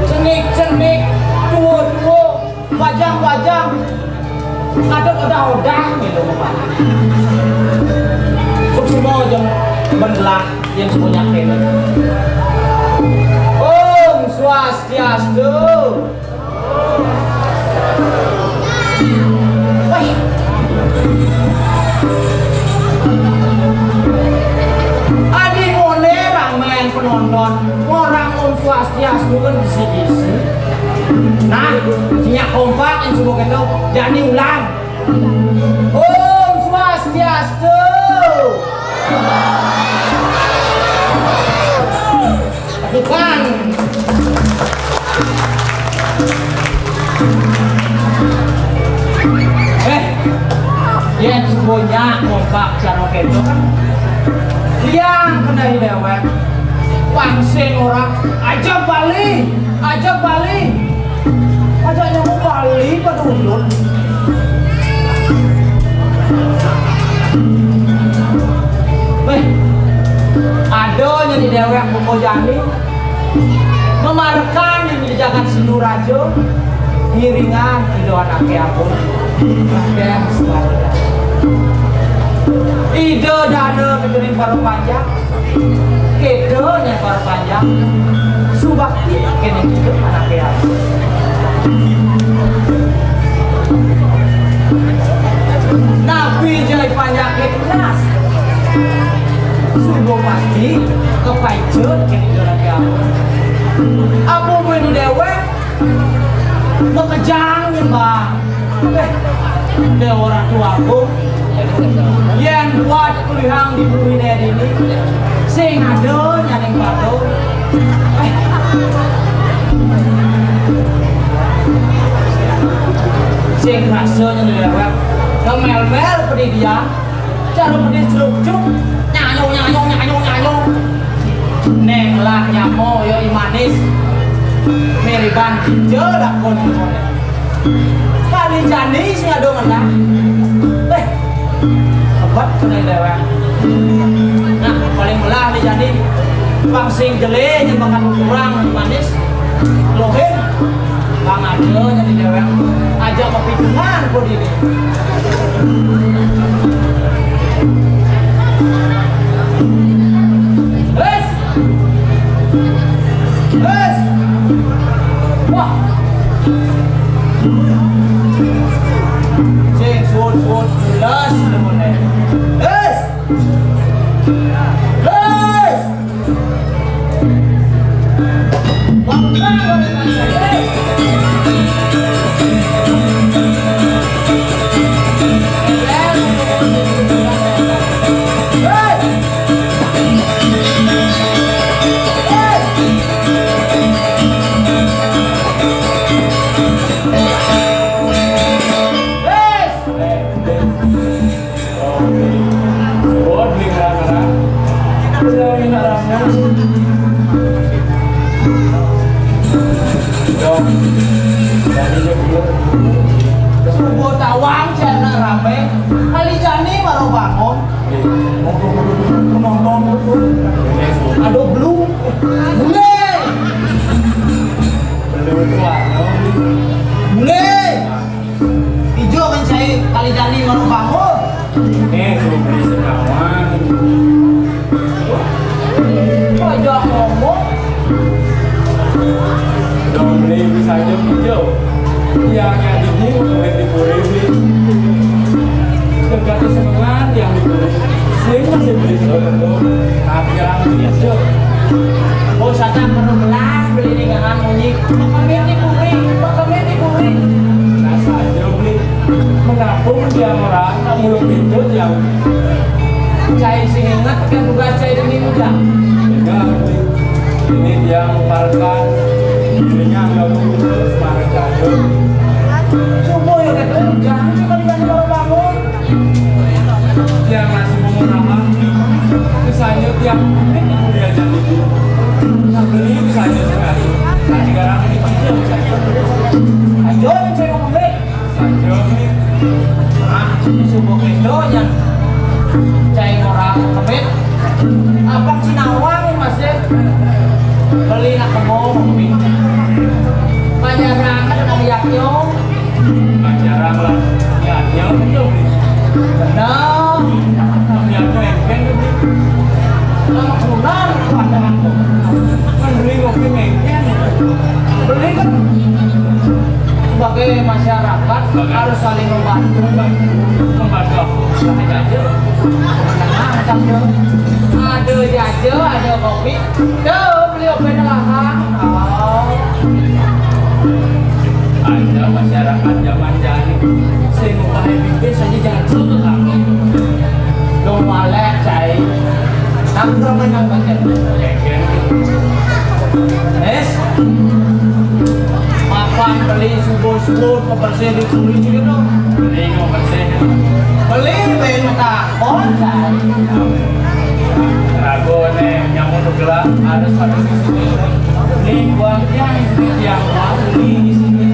Cenik-cenik, duo-duo, wajang-wajang, ada odah-odah gitu Pak. Semua yang belah yang semuanya ini. Om Swastiastu. Adi ngone ramen penonton, orang Om Swastiastu kan bisi-bisi. Nah, sinyal kompak yang semua gitu, jadi ulang. Om Swastiastu. Bukan. Yang semuanya kompak cara gitu kan. Yang kena dewek. Pangsing orang, ajak Bali, ajak Bali. Ajaknya mau Bali pada ulun. Ada yang di dewek buko jani memarkan yang di jagat Sindurajo ngiringan ido anaknya pun dan sebaliknya ide dana keturin paruh panjang kedo yang paruh panjang subakti kene hidup anaknya Nabi jai panjang ketunas subuh pasti kepaicun kene hidup anaknya apa menu dewek mengejang mbak ke orang tua aku yang buat kulihang di bumi dari ini sing ada nyaning pado sing rasanya lewat ngemel-mel pedih dia cara pedih celuk-celuk nyanyong neng lah nyamo yo imanis meriban jelah kon kali jani sing ado mana hebat kena lewat nah paling belah di jani bang sing jele yang makan kurang manis lohin bang ado jadi lewat aja kopi dengan pun ini wah sing suut jelas nemone subuh tawang jana rame kali jani baru bangun nonton aduh belum mulai hijau kan saya kali jani baru bangun beli sekawan aja ngomong dong beli bisa aja hijau yang ini boleh dikurangi tergantung semangat yang dikurangi sehingga masih beli sesuatu tapi yang biasa oh saya perlu belah beli dengan unik makamnya dikurangi nah saja beli mengapung dia orang tak mulung pintu yang cai sing ingat kan tugas cai demi mudah enggak ini dia mengeluarkan dirinya nggak lulus semangat jaya subuh ya kan jangan sih kalian baru bangun dia masih mengurangkan misalnya tiap menit itu dia jadi nah beli misalnya sekali nah sekarang ini kecil misalnya ayo yang saya ngomong saja ah ini subuh itu yang saya orang kebet abang Sinawang mas ya beli nak kemau banyak rangka dengan yaknya banyak rangka yaknya betul benar yaknya engken lama keluar pada aku beli kopi engken beli kan sebagai masyarakat harus saling membantu sampai aja ada jaja ada kopi tuh beli kopi nelahang ada masyarakat zaman jahil saya mau pakai bikin saja jaja dong malek saya nanggung menanggung es makan beli subuh-subuh kebersih di kulit gitu beli kebersih beli beli mata konser ragu nih nyamuk gelap harus pada di sini beli uangnya yang beli di sini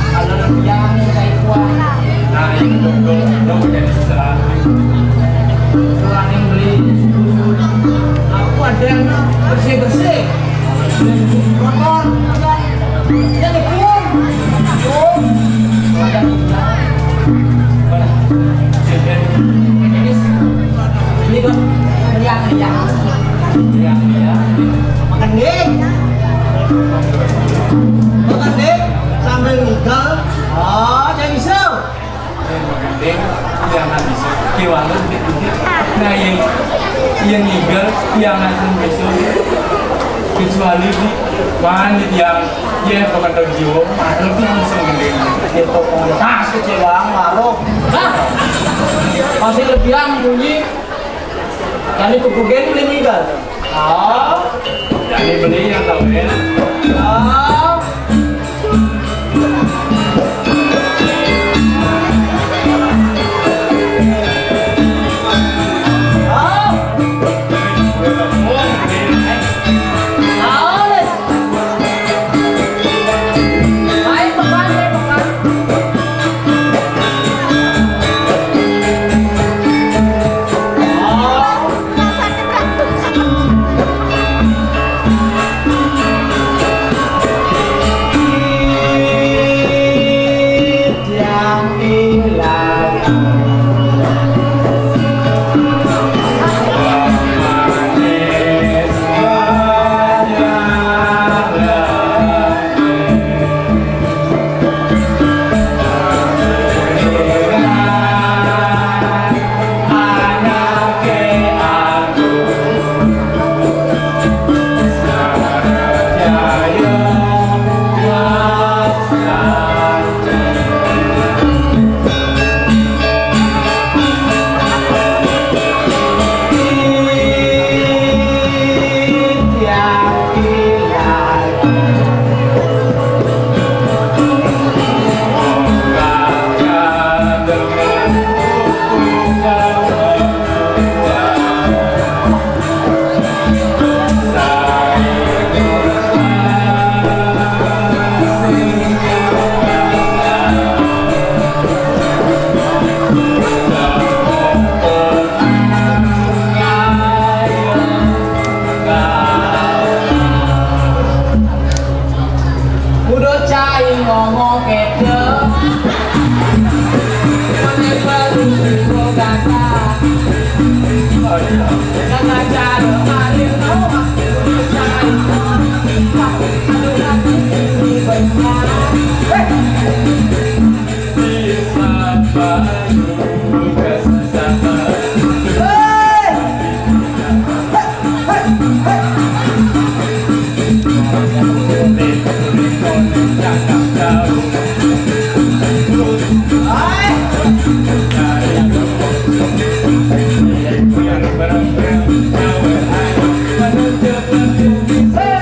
kalau yang saya uang nah itu dong jadi sesuatu orang yang beli subuh aku ada yang bersih kotor jadi pun ada ini kan meriah makan dek sambil ngigel jangan isau makan dek jangan isau kiwalan nah yang ngigel jangan isau kecuali di wanit yang dia pemadam jiwa makhluk itu langsung mending dia komunitas kecewa makhluk nah masih lebih yang bunyi jadi kukugen beli nigal jadi beli yang tahu ya Hey!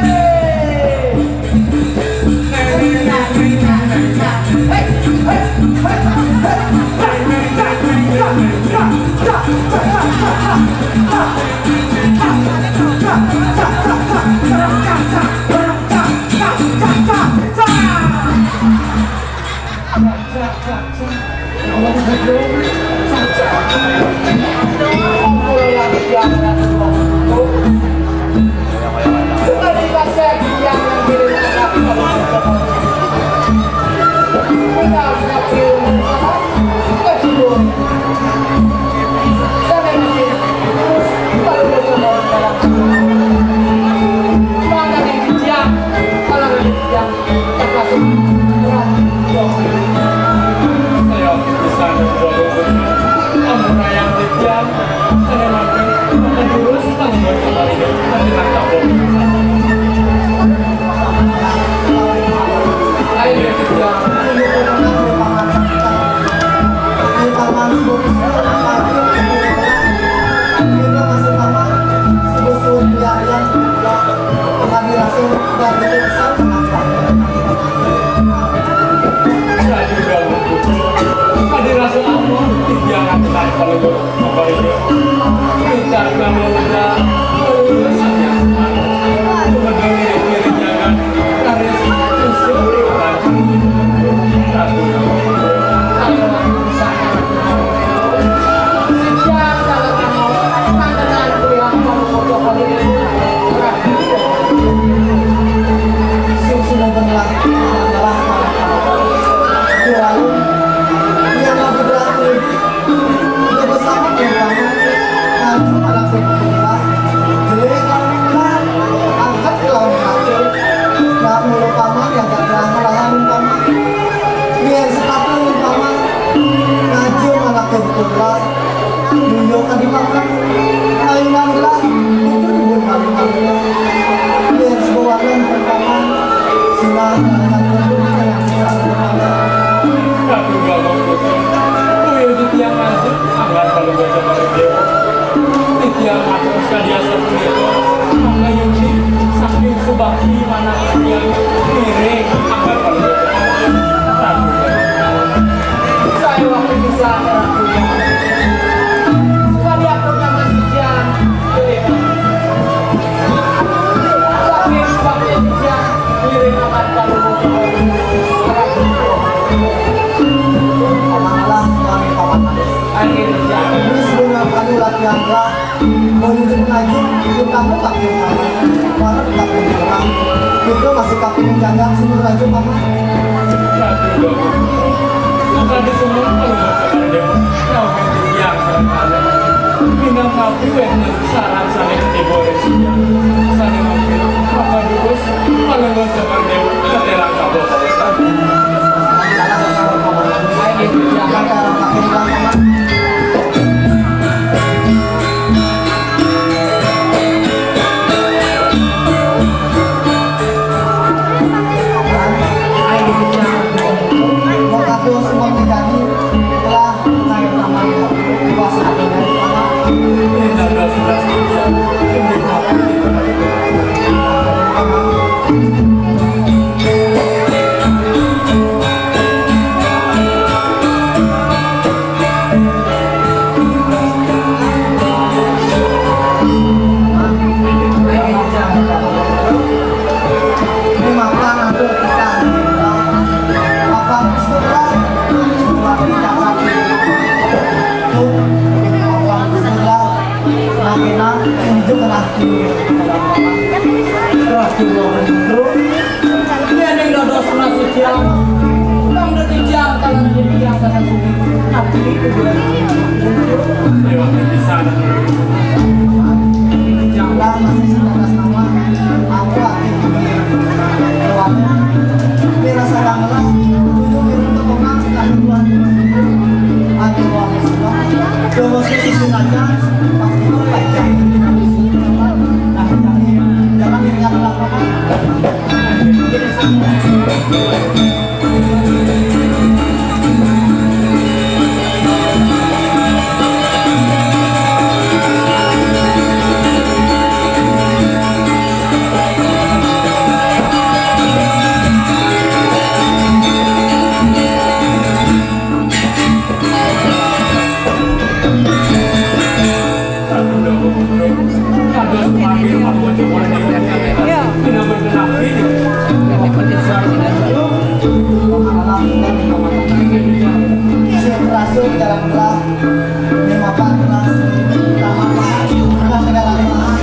Terasa masuk dalam kelas 5 kelas pertama kelas segala yang pertama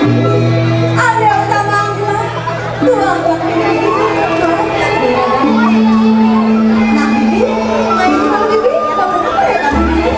Ada utama angla, tulang kaki nah bibi, main sama bibi, bangun apa ya kamu bibi?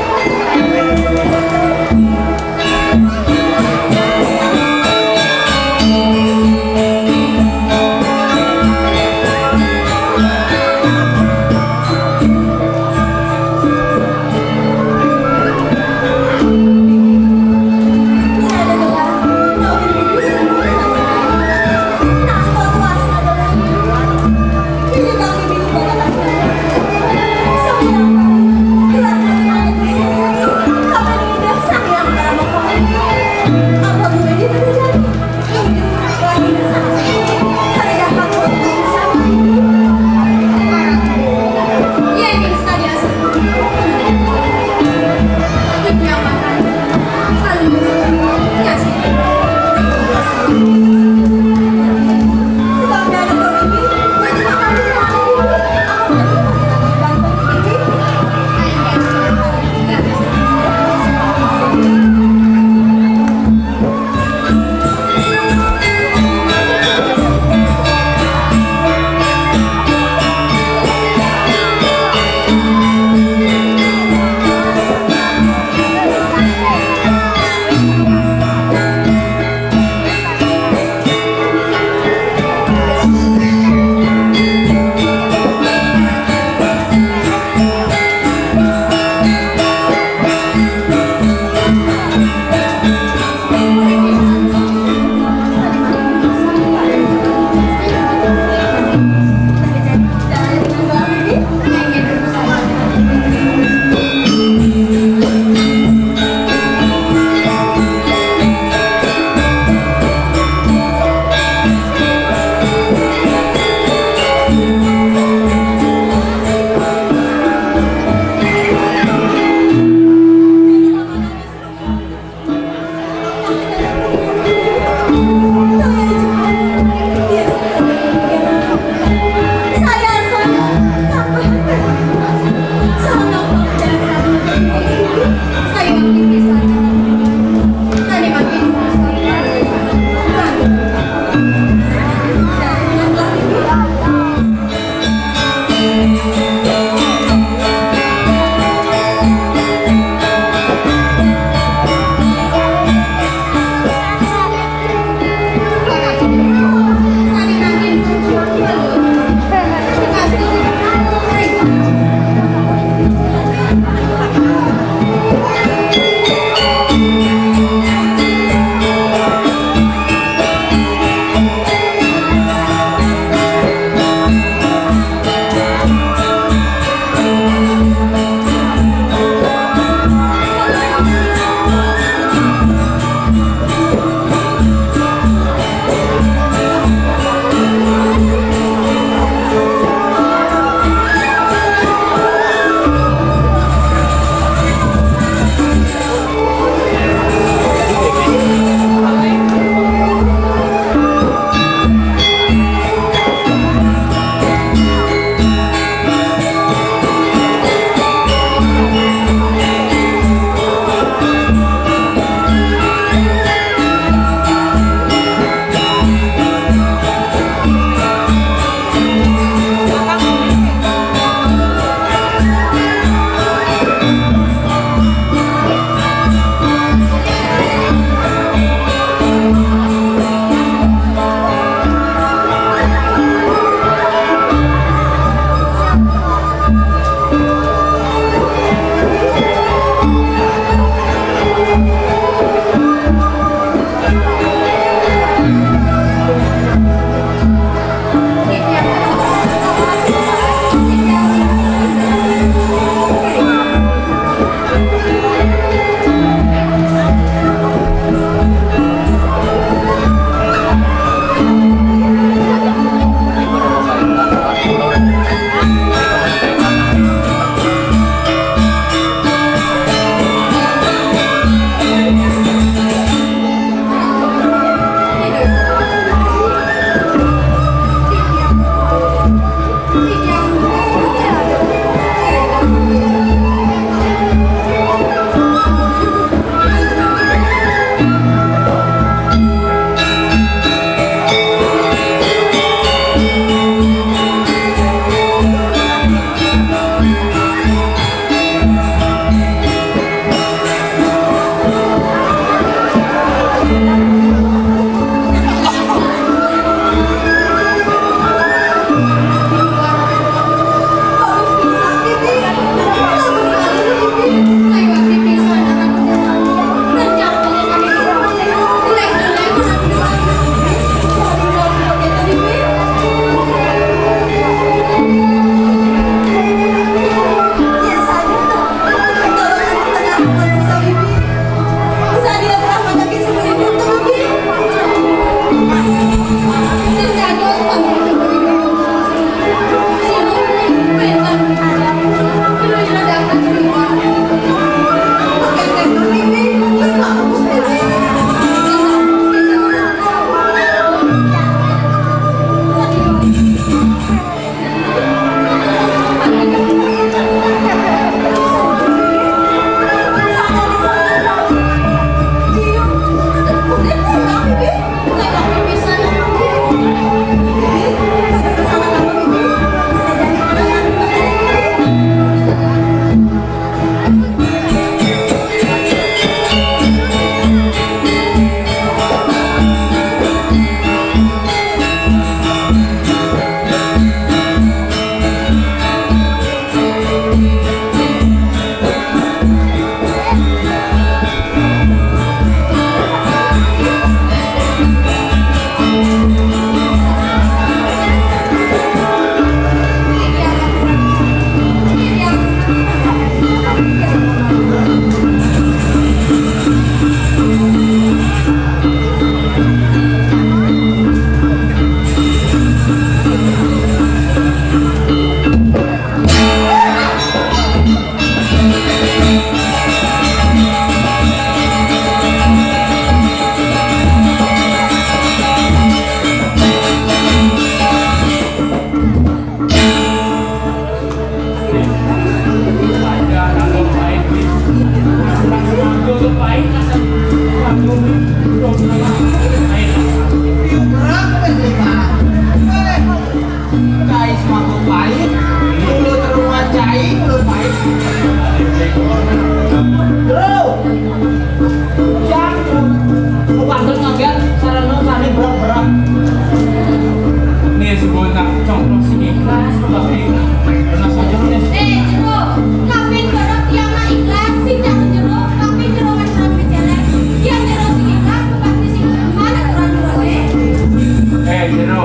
jero.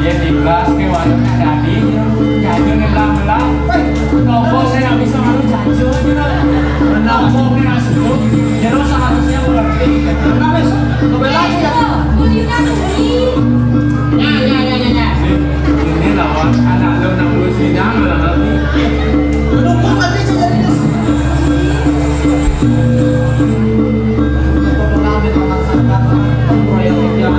Ya di kelas ke warung tadi jajan ngelang-ngelang. Nopo saya nggak bisa malu jajan jero. Nopo ini nasiku jero seharusnya mengerti. Kenapa sih? Kebelah sih. Nya. Ini lawan anak lo nak urus sidang lah nanti. Mendukung nanti jadi untuk mengambil melaksanakan proyek yang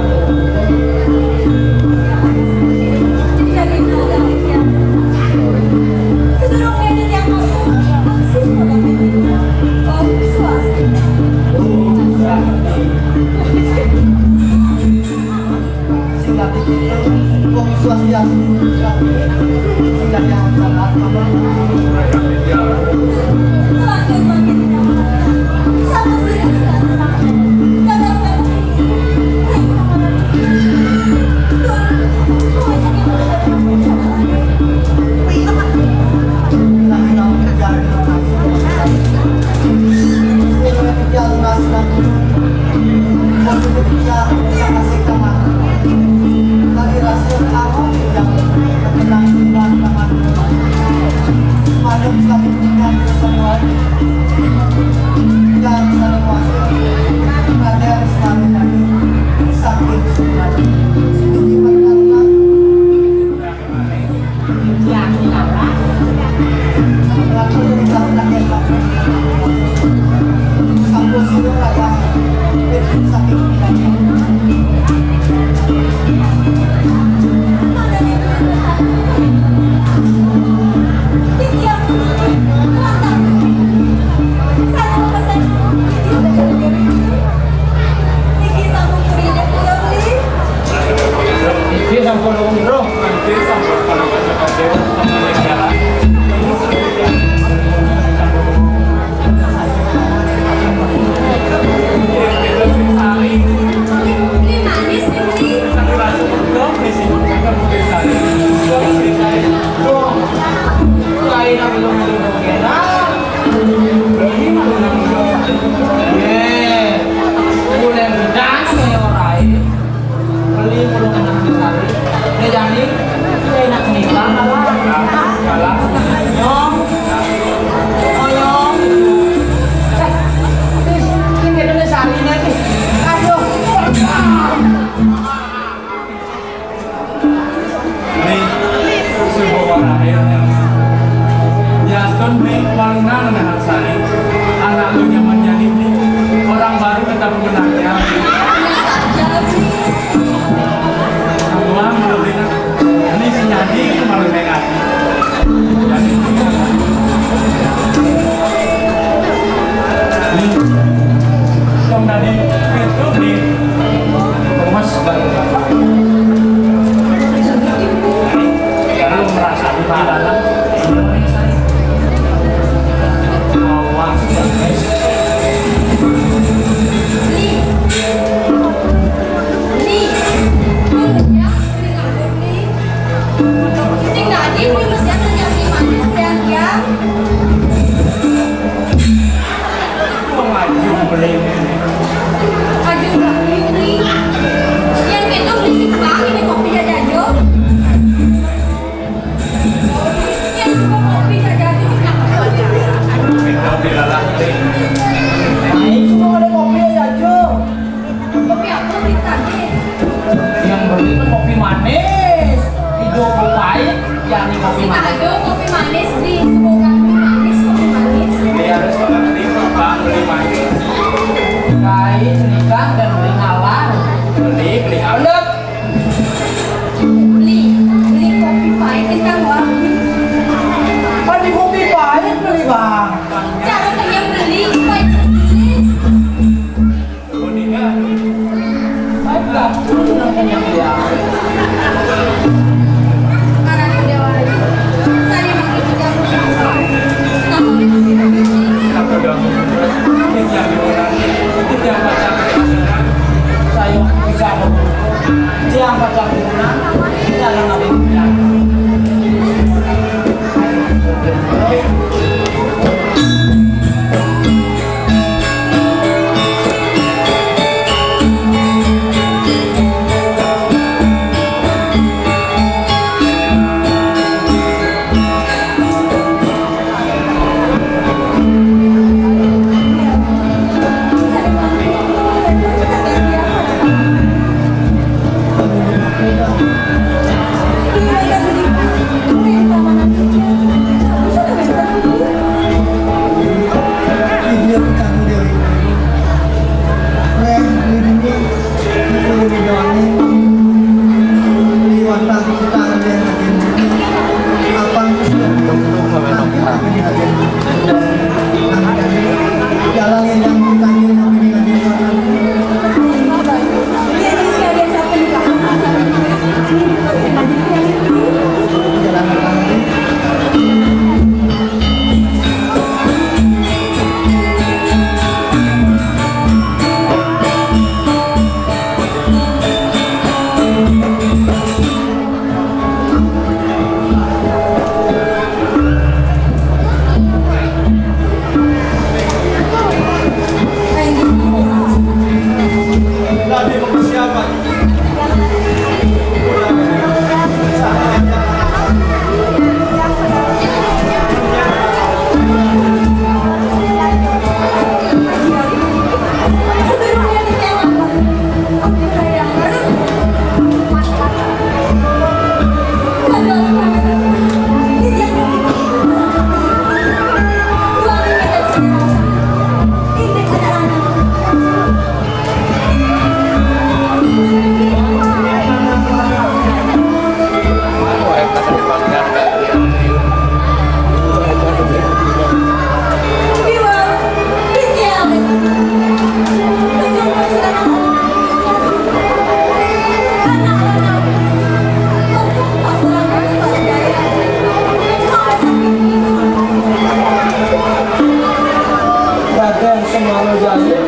Raden Semaro Jaya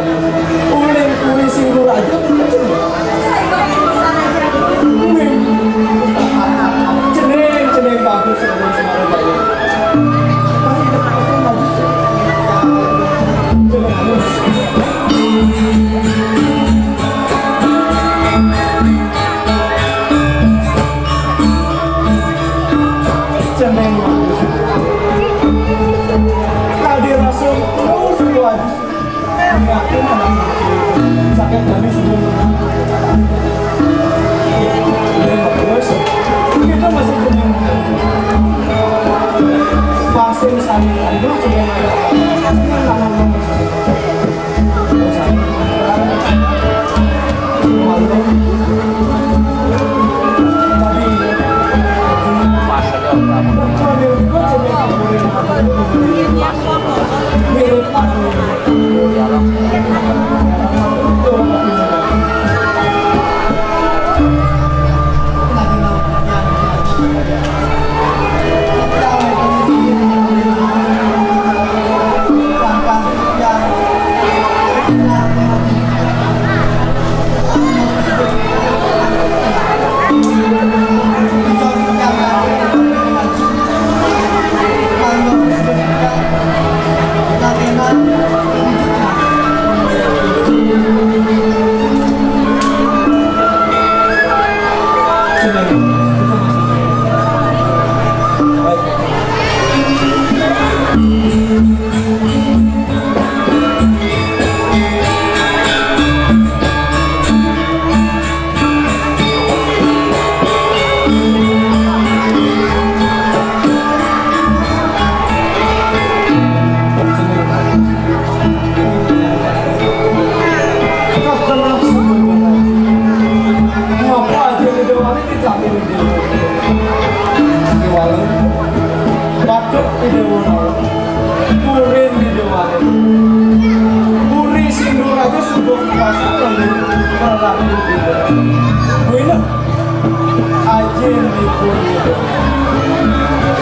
uling kuli singgur aja ceneng bagus Raden Semaro Jaya ceneng bagus Kadi Rasul terus wajib yakin ada sakit dari semua terus kita masih ceneng pasien salinan itu ceneng ada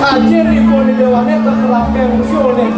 Ajir ibu di dewannya kekerangkeng sulit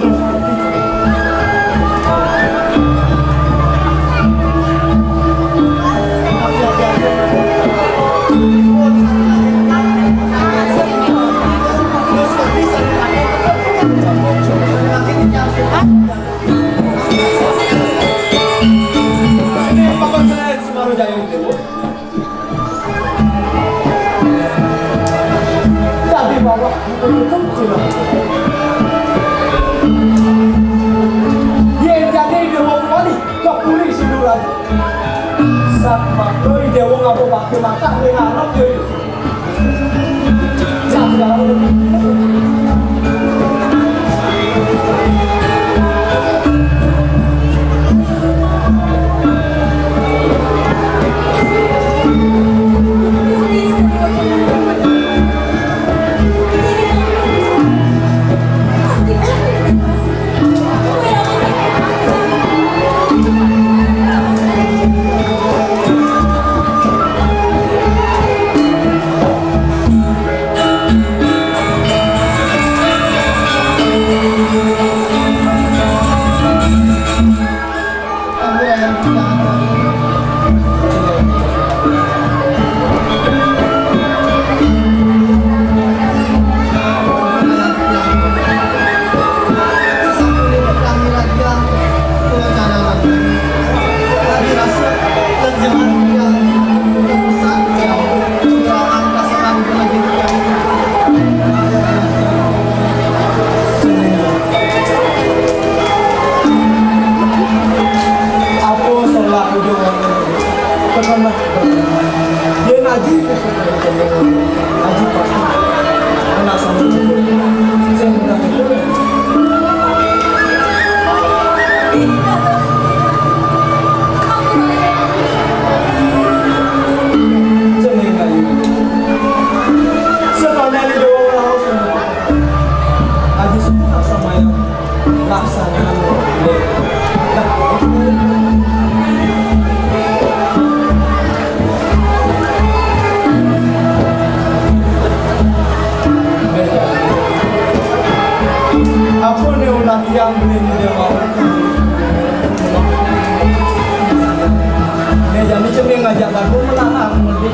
mahal mesti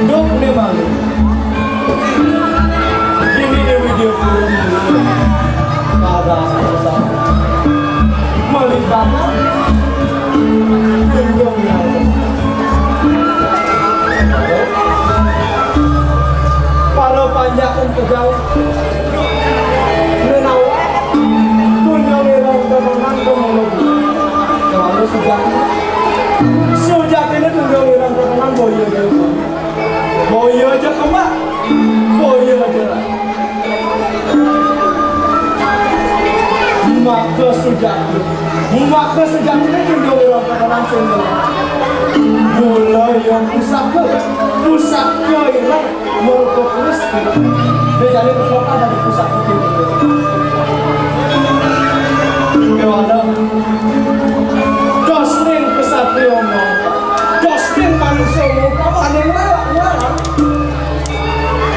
dok ne malu ini di video film dulu ada sama maling banget tunggu ya para panjakan kejauh menawa tunggu merah teman teman kalau sejak ini tunggu merah teman boyo aja kembak boyo aja lah maka sejak ini tunggu merah teman mulai yang pusat ke ini merupakan miskin dia jadi kota dari pusat itu kepada dosning kesatria dosning manusia kamu ada yang larang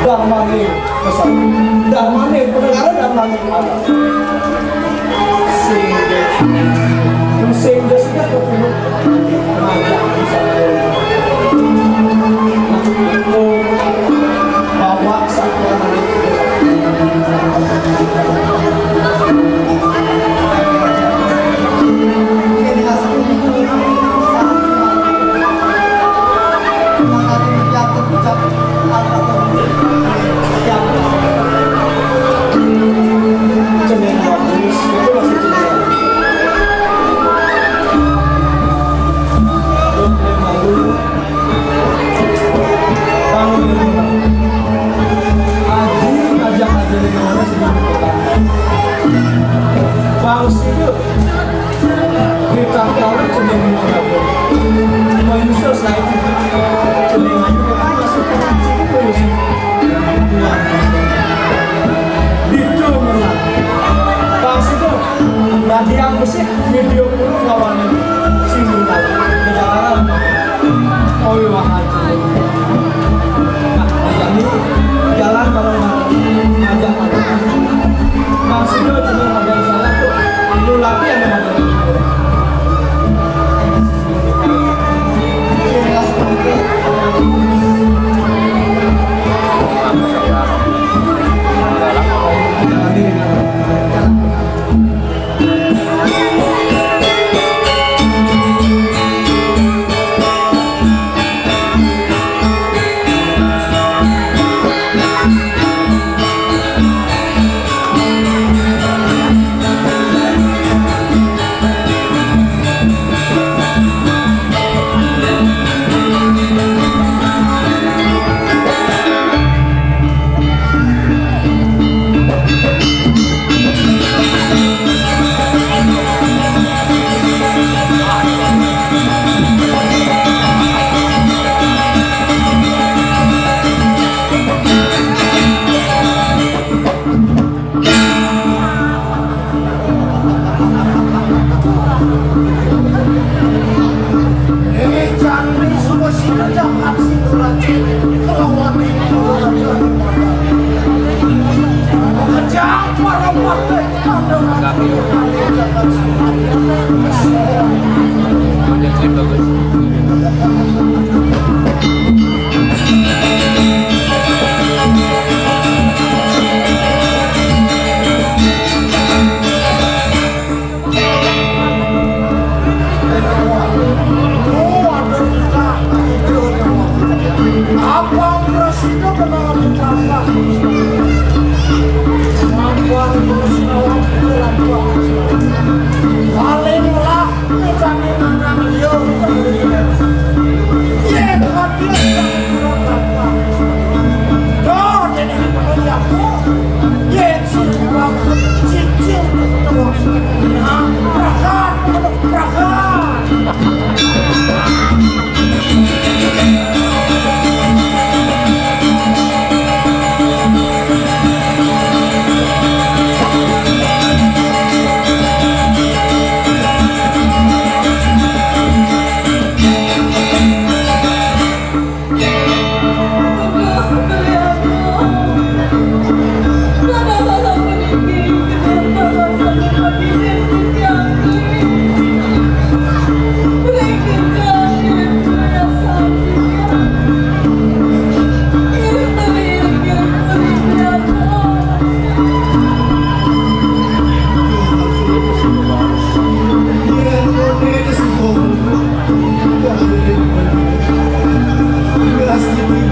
dharmane kesatria dharmane pendengaran dharmane sehingga sudah ketemu raja kesatria bawa satwa dan yang musik video pun lawannya singgung lagi berjalan oh iya haji nah jadi jalan bareng-bareng ngajak maksudnya cuma model salah tuh lu latihan sama model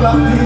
Berarti